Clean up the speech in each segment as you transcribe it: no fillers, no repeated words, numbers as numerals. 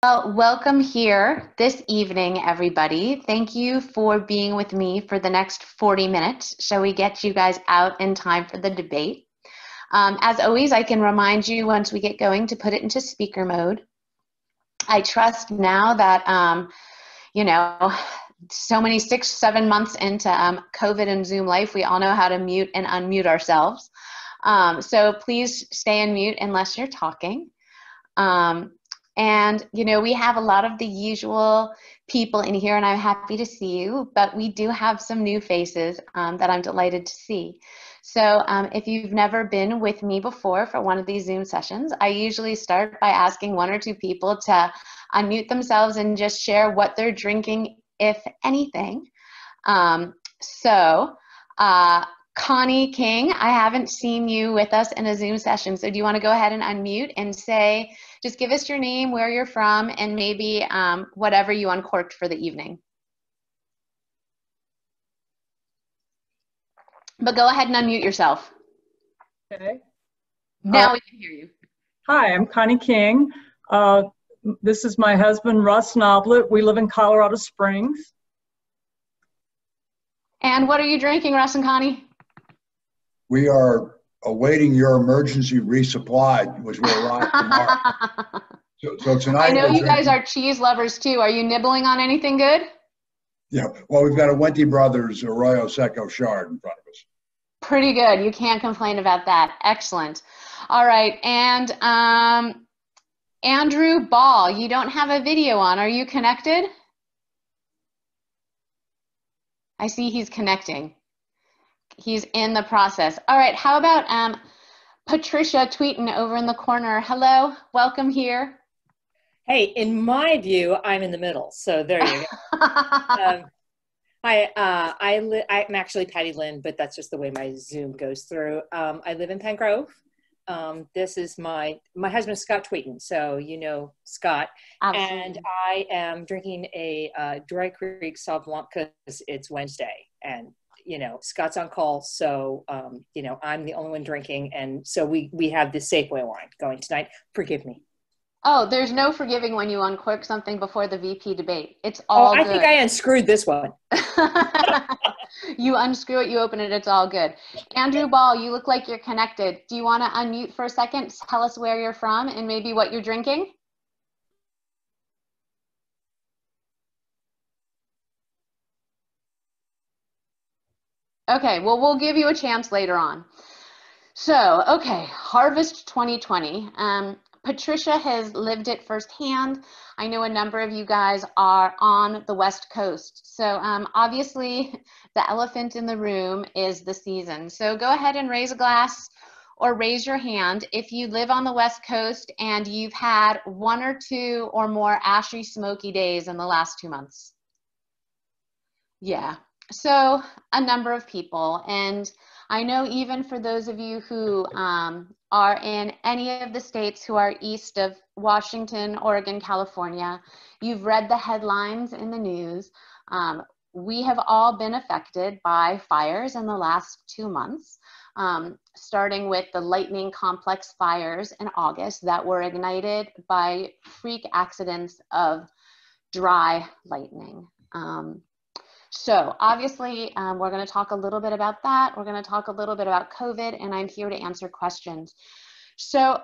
Well, welcome here this evening, everybody. Thank you for being with me for the next 40 minutes. Shall we get you guys out in time for the debate? As always, I can remind you once we get going to put it into speaker mode. I trust now that, so many 6-7 months into COVID and Zoom life, we all know how to mute and unmute ourselves. So please stay on mute unless you're talking. And, we have a lot of the usual people in here, and I'm happy to see you, but we do have some new faces that I'm delighted to see. So if you've never been with me before for one of these Zoom sessions, I usually start by asking one or two people to unmute themselves and just share what they're drinking, if anything. Connie King, I haven't seen you with us in a Zoom session, so do you want to go ahead and unmute and say, just give us your name, where you're from, and maybe whatever you uncorked for the evening. But go ahead and unmute yourself. Okay. Now we can hear you. Hi, I'm Connie King. This is my husband, Russ Noblet. We live in Colorado Springs. And what are you drinking, Russ and Connie? We are awaiting your emergency resupply, which will arrive tomorrow. So tonight, I know you guys are cheese lovers too. Are you nibbling on anything good? Yeah, well, we've got a Wente Brothers Arroyo Seco Chard in front of us. Pretty good. You can't complain about that. Excellent. All right, and Andrew Ball, you don't have a video on. Are you connected? I see he's connecting. He's in the process. All right, how about Patricia Tweeten over in the corner? Hello, welcome here. Hey, in my view, I'm in the middle, so there you go. I'm actually Patty Lynn, but that's just the way my Zoom goes through. I live in Pen Grove. This is my husband, Scott Tweeten, so you know Scott. Absolutely. And I am drinking a Dry Creek Sauv Blanc because it's Wednesday, and Scott's on call, so I'm the only one drinking, and so we have this Safeway wine going tonight. Forgive me. Oh, there's no forgiving when you uncork something before the VP debate. It's all good. I think I unscrewed this one. You unscrew it, you open it, it's all good. Andrew Ball, you look like you're connected. Do you want to unmute for a second? Tell us where you're from and maybe what you're drinking. Okay, well, we'll give you a chance later on. So, okay, Harvest 2020. Patricia has lived it firsthand. I know a number of you guys are on the West Coast. So obviously the elephant in the room is the season. So go ahead and raise a glass or raise your hand if you live on the West Coast and you've had 1 or 2 or more ashy, smoky days in the last 2 months. Yeah, so a number of people. And I know even for those of you who are in any of the states who are east of Washington, Oregon, California, you've read the headlines in the news. We have all been affected by fires in the last 2 months, starting with the lightning complex fires in August that were ignited by freak accidents of dry lightning. So obviously, we're going to talk a little bit about that. We're going to talk a little bit about COVID, and I'm here to answer questions. So,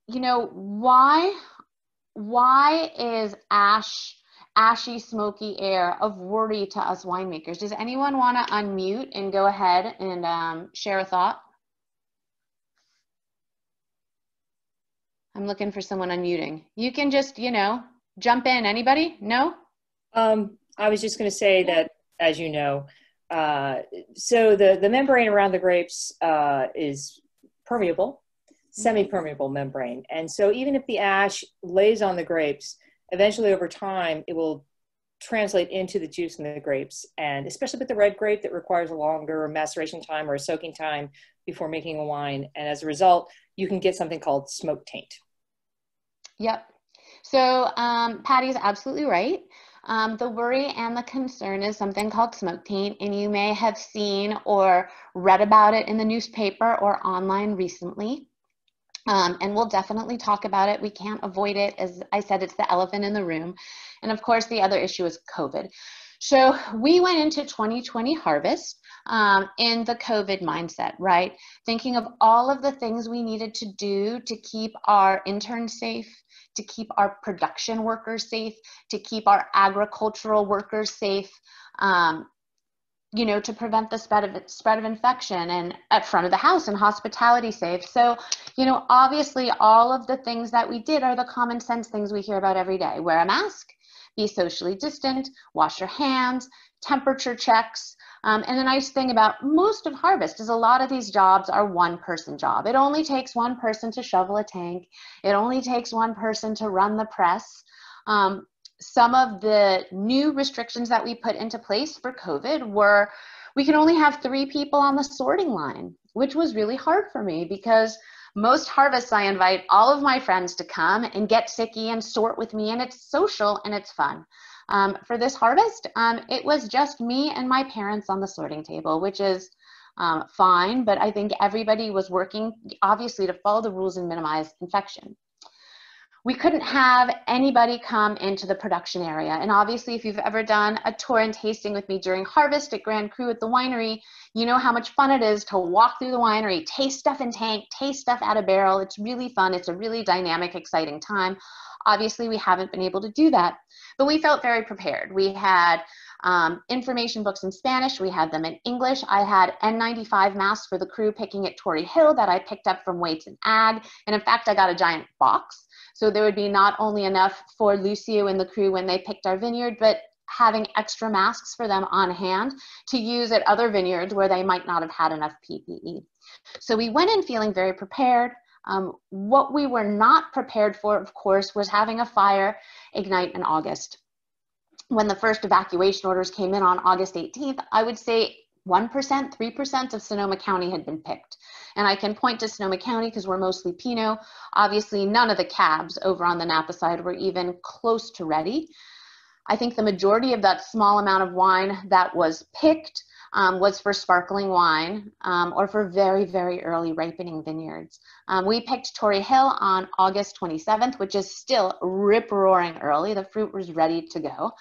why is ashy, smoky air of worry to us winemakers? Does anyone want to unmute and go ahead and share a thought? I'm looking for someone unmuting. You can just, jump in. Anybody? No? I was just going to say that, as you know, so the membrane around the grapes is permeable, semi-permeable membrane. And so even if the ash lays on the grapes, eventually over time, it will translate into the juice in the grapes. And especially with the red grape that requires a longer maceration time or a soaking time before making a wine. And as a result, you can get something called smoke taint. Yep. So Patty's absolutely right. The worry and the concern is something called smoke taint, and you may have seen or read about it in the newspaper or online recently. And we'll definitely talk about it. We can't avoid it. As I said, it's the elephant in the room. And of course, the other issue is COVID. So we went into 2020 harvest in the COVID mindset, right? Thinking of all of the things we needed to do to keep our interns safe, to keep our production workers safe, to keep our agricultural workers safe, you know, to prevent the spread of infection, and at front of the house and hospitality safe. So, you know, obviously all of the things that we did are the common sense things we hear about every day. Wear a mask, be socially distant, wash your hands, temperature checks. And the nice thing about most of harvest is a lot of these jobs are one-person job. It only takes one person to shovel a tank. It only takes one person to run the press. Some of the new restrictions that we put into place for COVID were we can only have 3 people on the sorting line, which was really hard for me because most harvests I invite all of my friends to come and get sicky and sort with me, and it's social and it's fun. For this harvest, it was just me and my parents on the sorting table, which is fine, but I think everybody was working obviously to follow the rules and minimize infection. We couldn't have anybody come into the production area. And obviously, if you've ever done a tour and tasting with me during harvest at Grand Cru at the winery, you know how much fun it is to walk through the winery, taste stuff in tank, taste stuff out of barrel. It's really fun. It's a really dynamic, exciting time. Obviously, we haven't been able to do that, but we felt very prepared. We had information books in Spanish. We had them in English. I had N95 masks for the crew picking at Torrey Hill that I picked up from Weights and Ag. And in fact, I got a giant box. So there would be not only enough for Lucio and the crew when they picked our vineyard, but having extra masks for them on hand to use at other vineyards where they might not have had enough PPE. So we went in feeling very prepared. What we were not prepared for, of course, was having a fire ignite in August. When the first evacuation orders came in on August 18th, I would say 1%, 3% of Sonoma County had been picked. And I can point to Sonoma County because we're mostly Pinot. Obviously, none of the cabs over on the Napa side were even close to ready. I think the majority of that small amount of wine that was picked was for sparkling wine or for very, very early ripening vineyards. We picked Torrey Hill on August 27th, which is still rip-roaring early. The fruit was ready to go.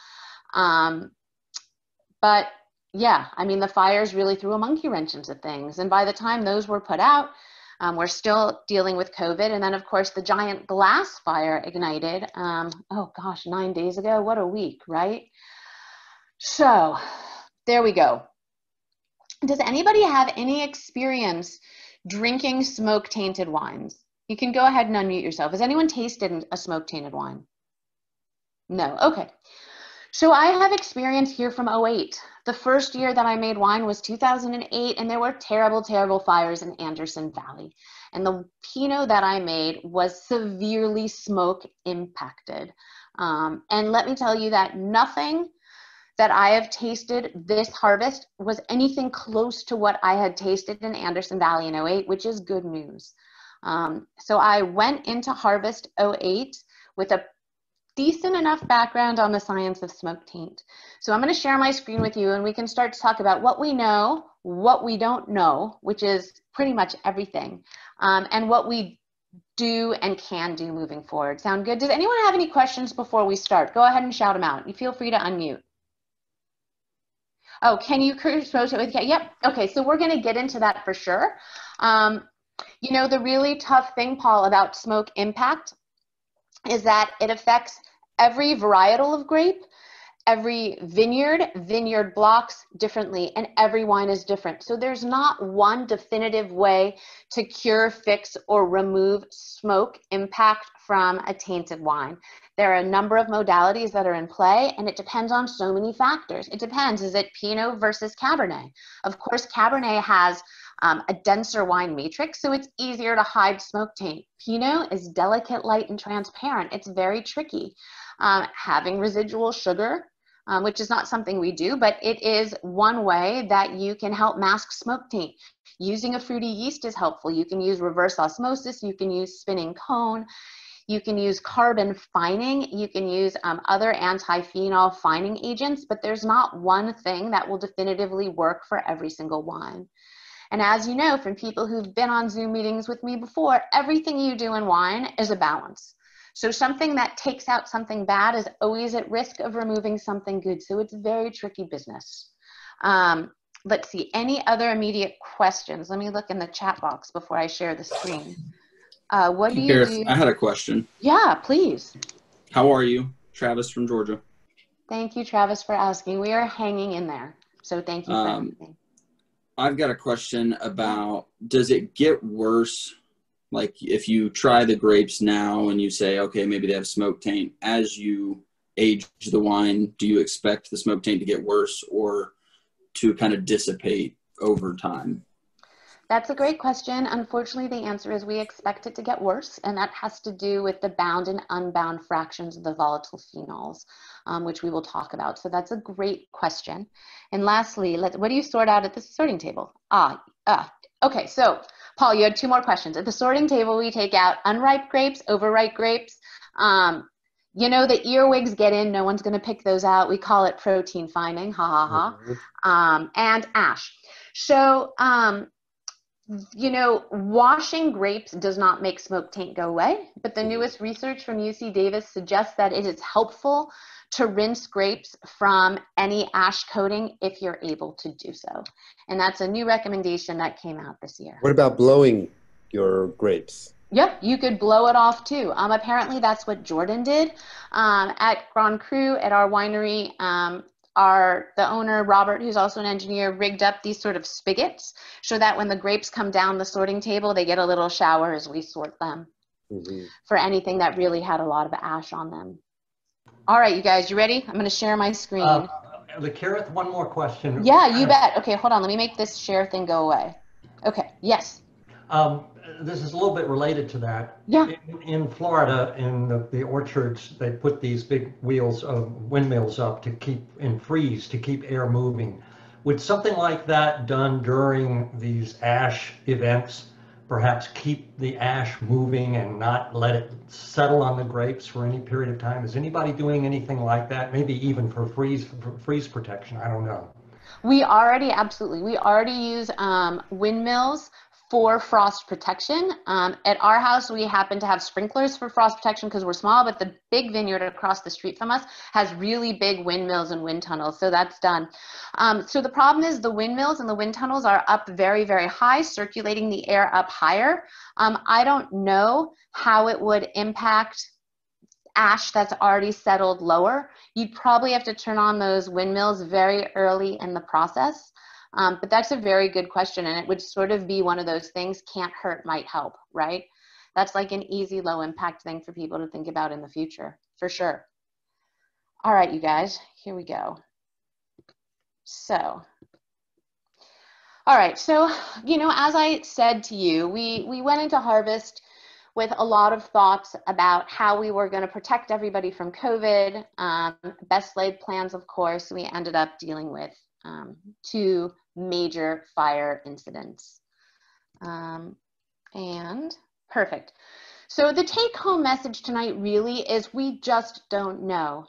But yeah, I mean, the fires really threw a monkey wrench into things. And by the time those were put out, we're still dealing with COVID. And then, of course, the giant glass fire ignited, oh gosh, 9 days ago. What a week, right? So there we go. Does anybody have any experience drinking smoke-tainted wines? You can go ahead and unmute yourself. Has anyone tasted a smoke-tainted wine? No, okay. So I have experience here from 2008. The first year that I made wine was 2008, and there were terrible, terrible fires in Anderson Valley. And the Pinot that I made was severely smoke impacted. And let me tell you that nothing that I have tasted this harvest was anything close to what I had tasted in Anderson Valley in 2008, which is good news. So I went into harvest 2008 with a decent enough background on the science of smoke taint. So I'm going to share my screen with you and we can start to talk about what we know, what we don't know, which is pretty much everything, and what we do and can do moving forward. Sound good? Does anyone have any questions before we start? Go ahead and shout them out. You feel free to unmute. Oh, can you promote it with, yep. Okay, so we're going to get into that for sure. You know, the really tough thing, Paul, about smoke impact is that it affects every varietal of grape, every vineyard blocks differently, and every wine is different. So there's not one definitive way to cure, fix, or remove smoke impact from a tainted wine. There are a number of modalities that are in play, and it depends on so many factors. It depends, is it Pinot versus Cabernet? Of course, Cabernet has a denser wine matrix, so it's easier to hide smoke taint. Pinot is delicate, light, and transparent. It's very tricky. Having residual sugar, which is not something we do, but it is one way that you can help mask smoke taint. Using a fruity yeast is helpful. You can use reverse osmosis. You can use spinning cone. You can use carbon fining. You can use other anti-phenol fining agents, but there's not one thing that will definitively work for every single wine. And as you know, from people who've been on Zoom meetings with me before, everything you do in wine is a balance. So something that takes out something bad is always at risk of removing something good. So it's very tricky business. Let's see, any other immediate questions? Let me look in the chat box before I share the screen. What do you Gareth, do? I had a question. Yeah, please. How are you? Travis from Georgia. Thank you, Travis, for asking. We are hanging in there. So thank you for asking. I've got a question about, does it get worse? Like if you try the grapes now and you say, okay, maybe they have smoke taint, as you age the wine, do you expect the smoke taint to get worse or to kind of dissipate over time? That's a great question. Unfortunately, the answer is we expect it to get worse, and that has to do with the bound and unbound fractions of the volatile phenols, which we will talk about. So that's a great question. And lastly, what do you sort out at the sorting table? Okay, so Paul, you had 2 more questions. At the sorting table, we take out unripe grapes, overripe grapes. You know, the earwigs get in, no one's gonna pick those out. We call it protein finding, ha ha ha, and ash. So, you know, washing grapes does not make smoke taint go away, but the newest research from UC Davis suggests that it is helpful to rinse grapes from any ash coating if you're able to do so. And that's a new recommendation that came out this year. What about blowing your grapes? Yep, you could blow it off too. Apparently that's what Jordan did at Grand Cru at our winery. The owner, Robert, who's also an engineer, rigged up these sort of spigots so that when the grapes come down the sorting table, they get a little shower as we sort them for anything that really had a lot of ash on them. All right, you guys, you ready? I'm going to share my screen. Gareth, one more question. Yeah, you bet. Okay, hold on. Let me make this share thing go away. Okay, yes. This is a little bit related to that. Yeah. In Florida, in the orchards, they put these big wheels of windmills up to keep to keep air moving. Would something like that done during these ash events perhaps keep the ash moving and not let it settle on the grapes for any period of time? Is anybody doing anything like that? Maybe even for freeze protection, I don't know. We already use windmills for frost protection. At our house, we happen to have sprinklers for frost protection because we're small, but the big vineyard across the street from us has really big windmills and wind tunnels, so that's done. So the problem is the windmills and the wind tunnels are up very, very high, circulating the air up higher. I don't know how it would impact ash that's already settled lower. You'd probably have to turn on those windmills very early in the process. But that's a very good question, and it would sort of be one of those things, can't hurt, might help, right? That's like an easy, low impact thing for people to think about in the future, for sure. All right, you guys, here we go. So, all right, so, you know, as I said to you, we went into harvest with a lot of thoughts about how we were going to protect everybody from COVID. Best laid plans, of course, we ended up dealing with 2 major fire incidents. And perfect. So the take home message tonight really is we just don't know.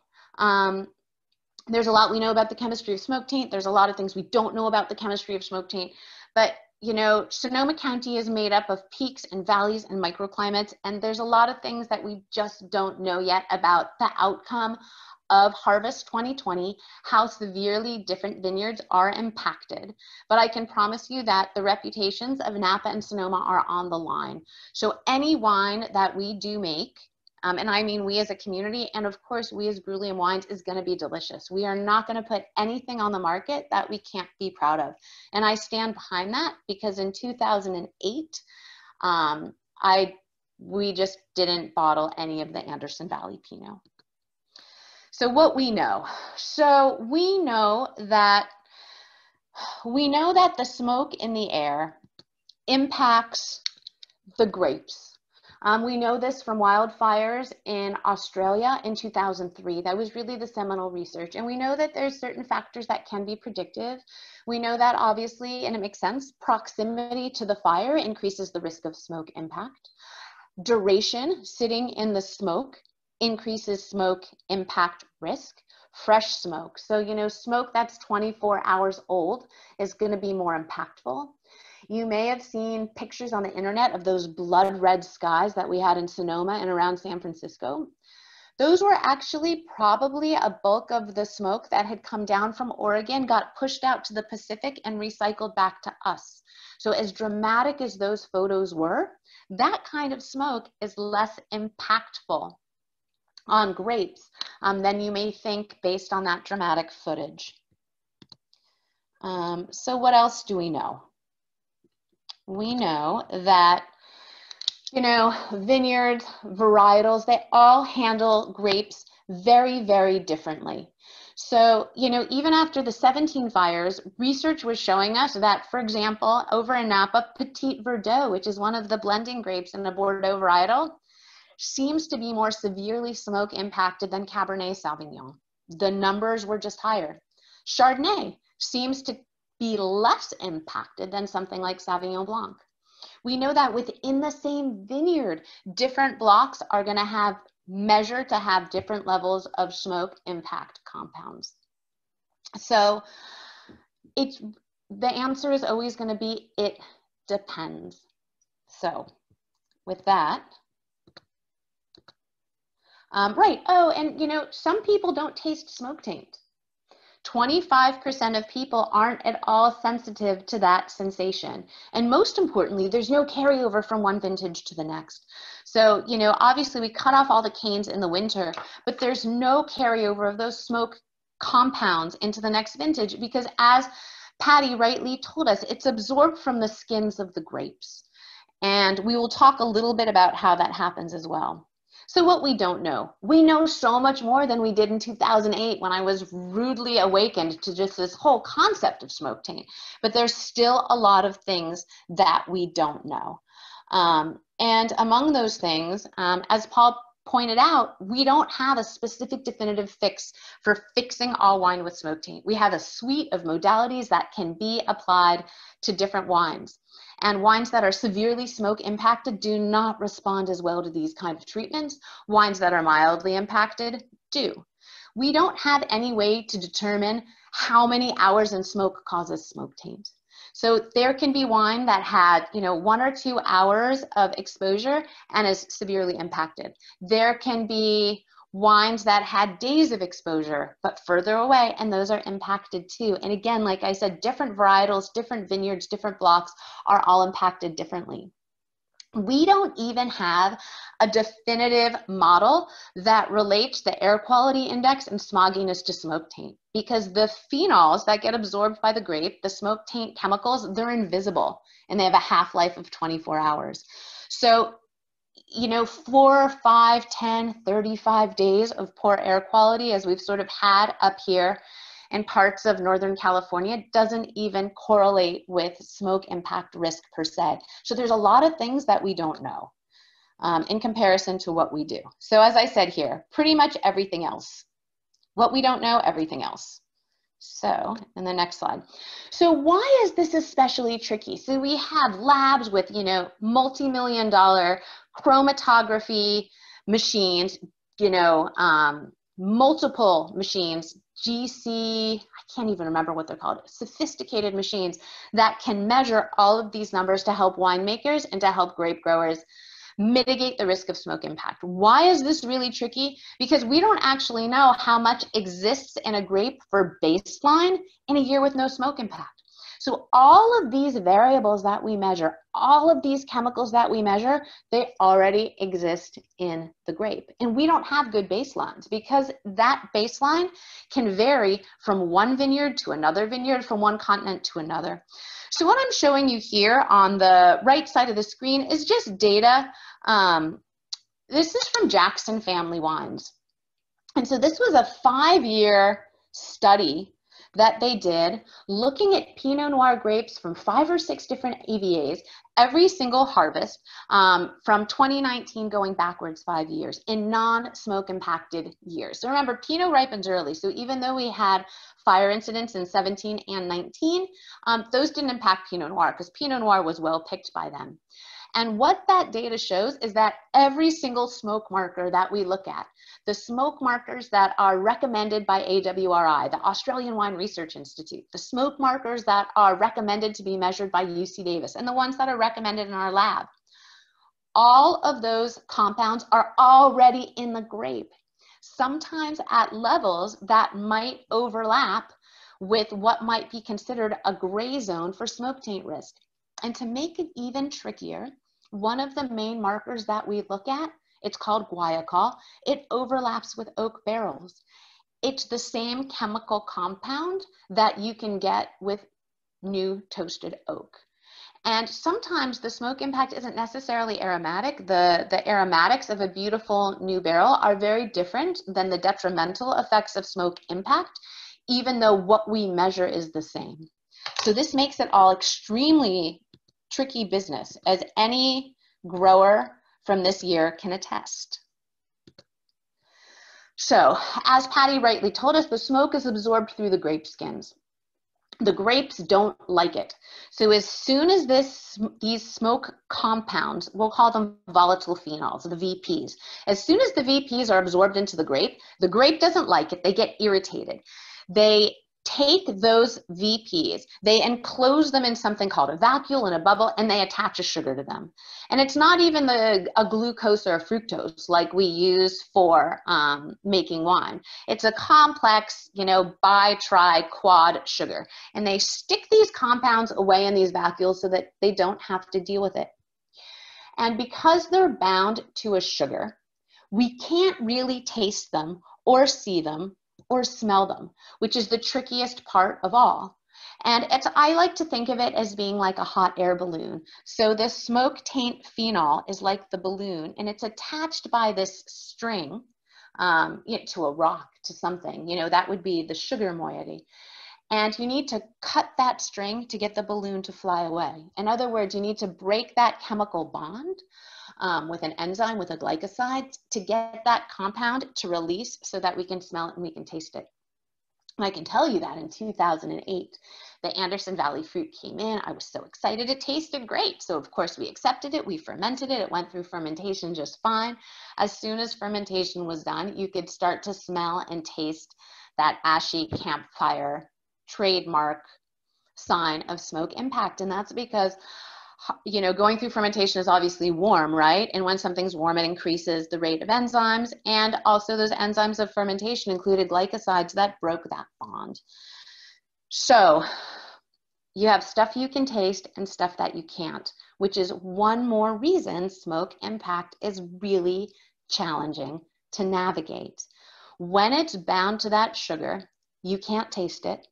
There's a lot we know about the chemistry of smoke taint. There's a lot of things we don't know about the chemistry of smoke taint. But you know, Sonoma County is made up of peaks and valleys and microclimates, and there's a lot of things that we just don't know yet about the outcome of Harvest 2020, how severely different vineyards are impacted. But I can promise you that the reputations of Napa and Sonoma are on the line. So any wine that we do make, and I mean we as a community, and of course we as Brouillion Wines, is going to be delicious. We are not going to put anything on the market that we can't be proud of. And I stand behind that because in 2008, we just didn't bottle any of the Anderson Valley Pinot. So what we know. So we know that the smoke in the air impacts the grapes. We know this from wildfires in Australia in 2003. That was really the seminal research. And we know that there's certain factors that can be predictive. We know that obviously, and it makes sense, proximity to the fire increases the risk of smoke impact. Duration, sitting in the smoke, increases smoke impact risk. Fresh smoke, so you know, smoke that's 24 hours old is going to be more impactful. You may have seen pictures on the internet of those blood red skies that we had in Sonoma and around San Francisco. Those were actually probably a bulk of the smoke that had come down from Oregon, got pushed out to the Pacific and recycled back to us. So as dramatic as those photos were, that kind of smoke is less impactful on grapes than you may think based on that dramatic footage. So what else do we know? We know that, you know, vineyards, varietals, they all handle grapes very, very differently. So, you know, even after the 17 fires, research was showing us that, for example, over in Napa, Petit Verdot, which is one of the blending grapes in a Bordeaux varietal, seems to be more severely smoke impacted than Cabernet Sauvignon. The numbers were just higher. Chardonnay seems to be less impacted than something like Sauvignon Blanc. We know that within the same vineyard, different blocks are going to have measured to have different levels of smoke impact compounds. So the answer is always going to be, it depends. So with that, right. Oh, and you know, some people don't taste smoke taint. 25% of people aren't at all sensitive to that sensation. And most importantly, there's no carryover from one vintage to the next. So, you know, obviously we cut off all the canes in the winter, but there's no carryover of those smoke compounds into the next vintage because, as Patty rightly told us, it's absorbed from the skins of the grapes. And we will talk a little bit about how that happens as well. So what we don't know, we know so much more than we did in 2008 when I was rudely awakened to just this whole concept of smoke taint, but there's still a lot of things that we don't know. And among those things, as Paul pointed out, we don't have a specific definitive fix for fixing all wine with smoke taint. We have a suite of modalities that can be applied to different wines. And wines that are severely smoke impacted do not respond as well to these kind of treatments. Wines that are mildly impacted do. We don't have any way to determine how many hours in smoke causes smoke taint. So there can be wine that had, you know, 1 or 2 hours of exposure and is severely impacted. There can be wines that had days of exposure, but further away, and those are impacted too. And again, like I said, different varietals, different vineyards, different blocks are all impacted differently. We don't even have a definitive model that relates the air quality index and smogginess to smoke taint, because the phenols that get absorbed by the grape, the smoke taint chemicals, they're invisible and they have a half-life of 24 hours. So, you know, 4, 5, 10, 35 days of poor air quality, as we've sort of had up here in parts of Northern California, doesn't even correlate with smoke impact risk per se. So there's a lot of things that we don't know in comparison to what we do. So as I said here, pretty much everything else. What we don't know, everything else. So, in the next slide. So why is this especially tricky? So we have labs with, you know, multi-million-dollar chromatography machines, you know, multiple machines, GC, I can't even remember what they're called, sophisticated machines that can measure all of these numbers to help winemakers and to help grape growers mitigate the risk of smoke impact. Why is this really tricky? Because we don't actually know how much exists in a grape for baseline in a year with no smoke impact. So all of these variables that we measure, all of these chemicals that we measure, they already exist in the grape. And we don't have good baselines because that baseline can vary from one vineyard to another vineyard, from one continent to another. So what I'm showing you here on the right side of the screen is just data. This is from Jackson Family Wines. And so this was a 5-year study that they did looking at Pinot Noir grapes from 5 or 6 different AVAs, every single harvest from 2019 going backwards 5 years in non-smoke impacted years. So remember, Pinot ripens early. So even though we had fire incidents in 17 and 19, those didn't impact Pinot Noir because Pinot Noir was well picked by them. And what that data shows is that every single smoke marker that we look at, the smoke markers that are recommended by AWRI, the Australian Wine Research Institute, the smoke markers that are recommended to be measured by UC Davis, and the ones that are recommended in our lab, all of those compounds are already in the grape, sometimes at levels that might overlap with what might be considered a gray zone for smoke taint risk. And to make it even trickier, one of the main markers that we look at, it's called guaiacol. It overlaps with oak barrels. It's the same chemical compound that you can get with new toasted oak. And sometimes the smoke impact isn't necessarily aromatic. The aromatics of a beautiful new barrel are very different than the detrimental effects of smoke impact, even though what we measure is the same. So this makes it all extremely tricky business, as any grower from this year can attest. So, as Patty rightly told us, the smoke is absorbed through the grape skins. The grapes don't like it. So as soon as these smoke compounds, we'll call them volatile phenols, the VPs, as soon as the VPs are absorbed into the grape doesn't like it, they get irritated. They take those VPs, they enclose them in something called a vacuole and a bubble, and they attach a sugar to them. And it's not even a glucose or a fructose like we use for making wine. It's a complex, bi, tri, quad sugar. And they stick these compounds away in these vacuoles so that they don't have to deal with it. And because they're bound to a sugar, we can't really taste them or see them or smell them, which is the trickiest part of all. And I like to think of it as being like a hot air balloon. So this smoke taint phenol is like the balloon, and it's attached by this string to a rock, to something, that would be the sugar moiety. And you need to cut that string to get the balloon to fly away. In other words, you need to break that chemical bond with an enzyme, with a glycoside, to get that compound to release so that we can smell it and we can taste it. And I can tell you that in 2008, the Anderson Valley fruit came in. I was so excited. It tasted great. So of course we accepted it. We fermented it. It went through fermentation just fine. As soon as fermentation was done, you could start to smell and taste that ashy campfire trademark sign of smoke impact. And that's because going through fermentation is obviously warm, right? And when something's warm, it increases the rate of enzymes. And also those enzymes of fermentation included glycosides that broke that bond. So you have stuff you can taste and stuff that you can't, which is one more reason smoke impact is really challenging to navigate. When it's bound to that sugar, you can't taste it.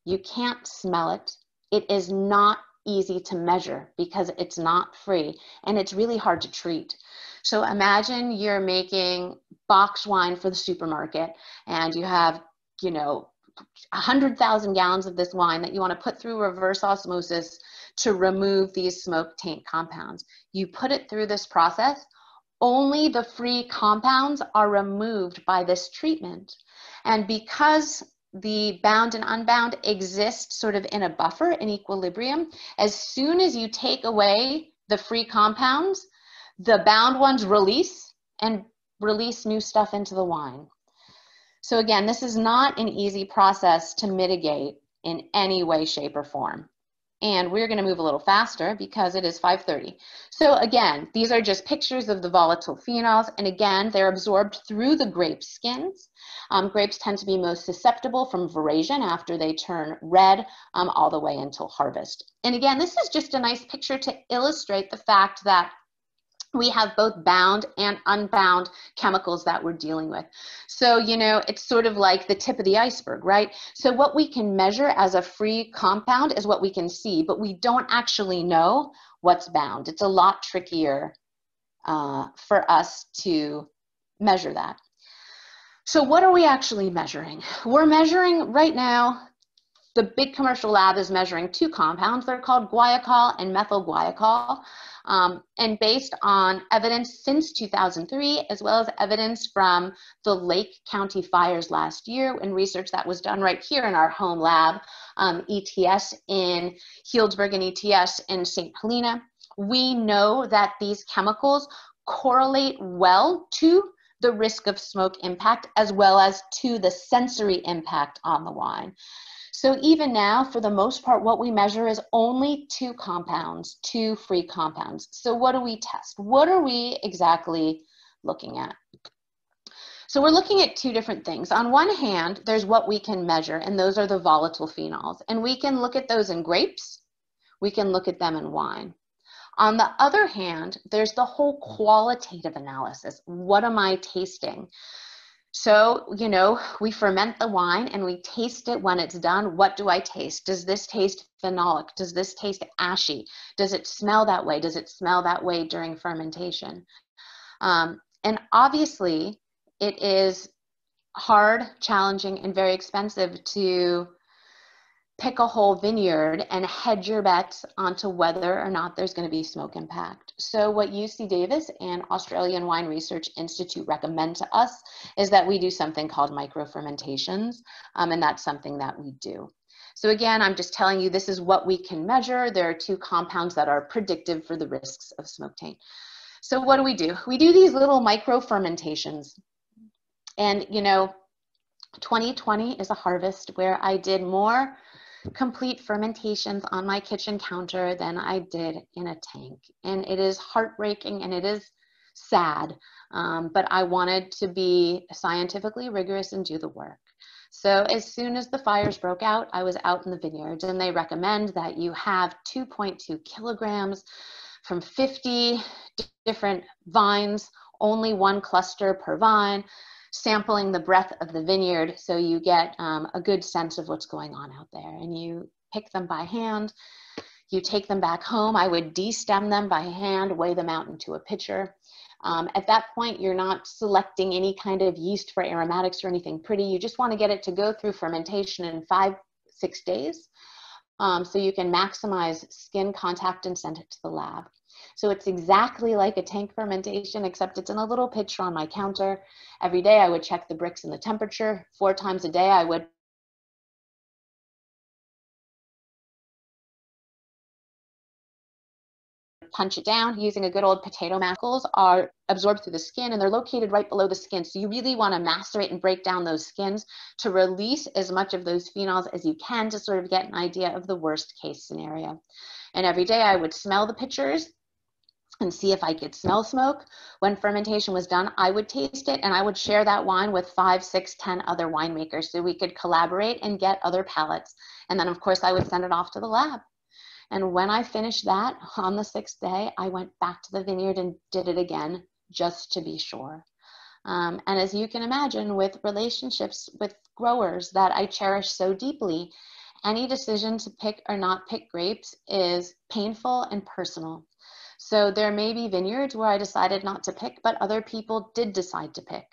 You can't smell it. It is not easy to measure because it's not free, and it's really hard to treat. So imagine you're making box wine for the supermarket, and you have 100,000 gallons of this wine that you want to put through reverse osmosis to remove these smoke taint compounds. You put it through this process, only the free compounds are removed by this treatment. And because the bound and unbound exist sort of in a buffer, in equilibrium, as soon as you take away the free compounds, the bound ones release and release new stuff into the wine. So again, this is not an easy process to mitigate in any way, shape, or form. And we're going to move a little faster because it is 5:30. So again, these are just pictures of the volatile phenols. And again, they're absorbed through the grape skins. Grapes tend to be most susceptible from veraison after they turn red all the way until harvest. And again, this is just a nice picture to illustrate the fact that we have both bound and unbound chemicals that we're dealing with. So, it's sort of like the tip of the iceberg, right? So what we can measure as a free compound is what we can see, but we don't actually know what's bound. It's a lot trickier for us to measure that. So what are we actually measuring? We're measuring right now, the big commercial lab is measuring two compounds. They're called guaiacol and methyl guaiacol. And based on evidence since 2003, as well as evidence from the Lake County fires last year and research that was done right here in our home lab, ETS in Healdsburg and ETS in St. Helena, we know that these chemicals correlate well to the risk of smoke impact as well as to the sensory impact on the wine. So even now, for the most part, what we measure is only 2 compounds, 2 free compounds. So what do we test? What are we exactly looking at? So we're looking at 2 different things. On one hand, there's what we can measure, and those are the volatile phenols. And we can look at those in grapes. We can look at them in wine. On the other hand, there's the whole qualitative analysis. What am I tasting? So, you know, we ferment the wine and we taste it when it's done. What do I taste? Does this taste phenolic? Does this taste ashy? Does it smell that way? Does it smell that way during fermentation? And obviously, it is hard, challenging, and very expensive to pick a whole vineyard and hedge your bets onto whether or not there's going to be smoke impact. So what UC Davis and Australian Wine Research Institute recommend to us is that we do something called microfermentations, and that's something that we do. So again, I'm just telling you this is what we can measure. There are 2 compounds that are predictive for the risks of smoke taint. So what do? We do these little microfermentations. And you know, 2020 is a harvest where I did more complete fermentations on my kitchen counter than I did in a tank. And it is heartbreaking and it is sad, but I wanted to be scientifically rigorous and do the work. So as soon as the fires broke out, I was out in the vineyards, and they recommend that you have 2.2 kilograms from 50 different vines, only 1 cluster per vine, sampling the breadth of the vineyard so you get a good sense of what's going on out there. And you pick them by hand, you take them back home. I would de-stem them by hand, weigh them out into a pitcher. At that point, you're not selecting any kind of yeast for aromatics or anything pretty. You just want to get it to go through fermentation in 5-6 days so you can maximize skin contact and send it to the lab. So it's exactly like a tank fermentation, except it's in a little pitcher on my counter. Every day I would check the bricks and the temperature. 4 times a day I would punch it down using a good old potato mash. Are absorbed through the skin, and they're located right below the skin. So you really want to macerate and break down those skins to release as much of those phenols as you can to sort of get an idea of the worst case scenario. And every day I would smell the pitchers and see if I could smell smoke. When fermentation was done, I would taste it, and I would share that wine with 5, 6, 10 other winemakers so we could collaborate and get other palates. And then of course I would send it off to the lab. And when I finished that on the 6th day, I went back to the vineyard and did it again just to be sure. And as you can imagine, with relationships with growers that I cherish so deeply, any decision to pick or not pick grapes is painful and personal. So there may be vineyards where I decided not to pick, but other people did decide to pick.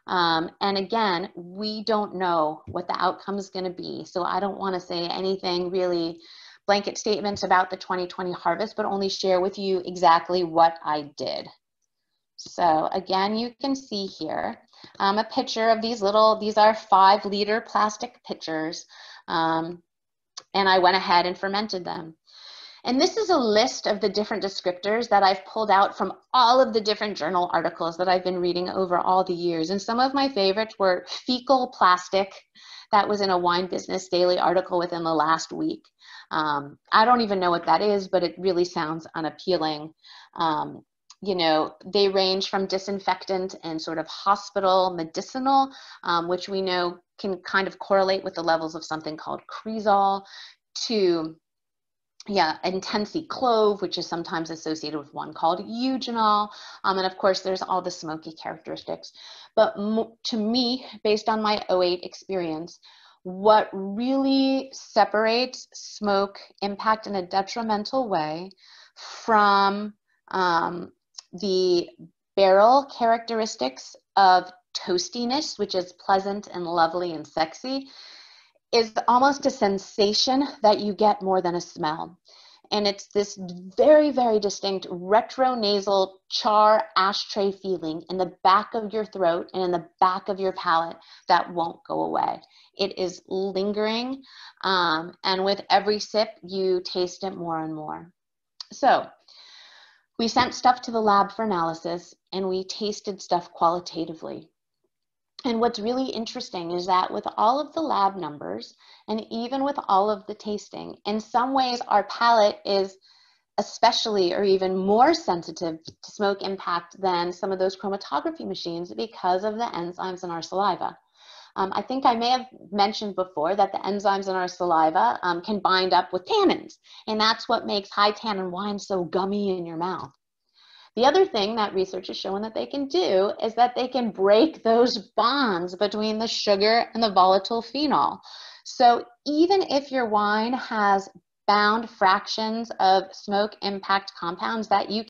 And again, we don't know what the outcome is going to be. So I don't want to say anything really blanket statements about the 2020 harvest, but only share with you exactly what I did. So again, you can see here a picture of these are 5-liter plastic pitchers. And I went ahead and fermented them. And this is a list of the different descriptors that I've pulled out from all of the different journal articles that I've been reading over all the years. And some of my favorites were fecal plastic. That was in a Wine Business Daily article within the last week. I don't even know what that is, but it really sounds unappealing. You know, they range from disinfectant and sort of hospital medicinal, which we know can kind of correlate with the levels of something called Cresol, to Intensi clove, which is sometimes associated with one called eugenol. And of course, there's all the smoky characteristics. But to me, based on my 08 experience, what really separates smoke impact in a detrimental way from the barrel characteristics of toastiness, which is pleasant and lovely and sexy, is almost a sensation that you get more than a smell. And it's this very, very distinct retronasal char ashtray feeling in the back of your throat and in the back of your palate that won't go away. It is lingering, and with every sip, you taste it more and more. So We sent stuff to the lab for analysis, and we tasted stuff qualitatively. And what's really interesting is that with all of the lab numbers, and even with all of the tasting, in some ways our palate is especially or even more sensitive to smoke impact than some of those chromatography machines because of the enzymes in our saliva. I think I may have mentioned before that the enzymes in our saliva can bind up with tannins, and that's what makes high tannin wine so gummy in your mouth. The other thing that research has shown that they can do is that they can break those bonds between the sugar and the volatile phenol. So even if your wine has bound fractions of smoke impact compounds that you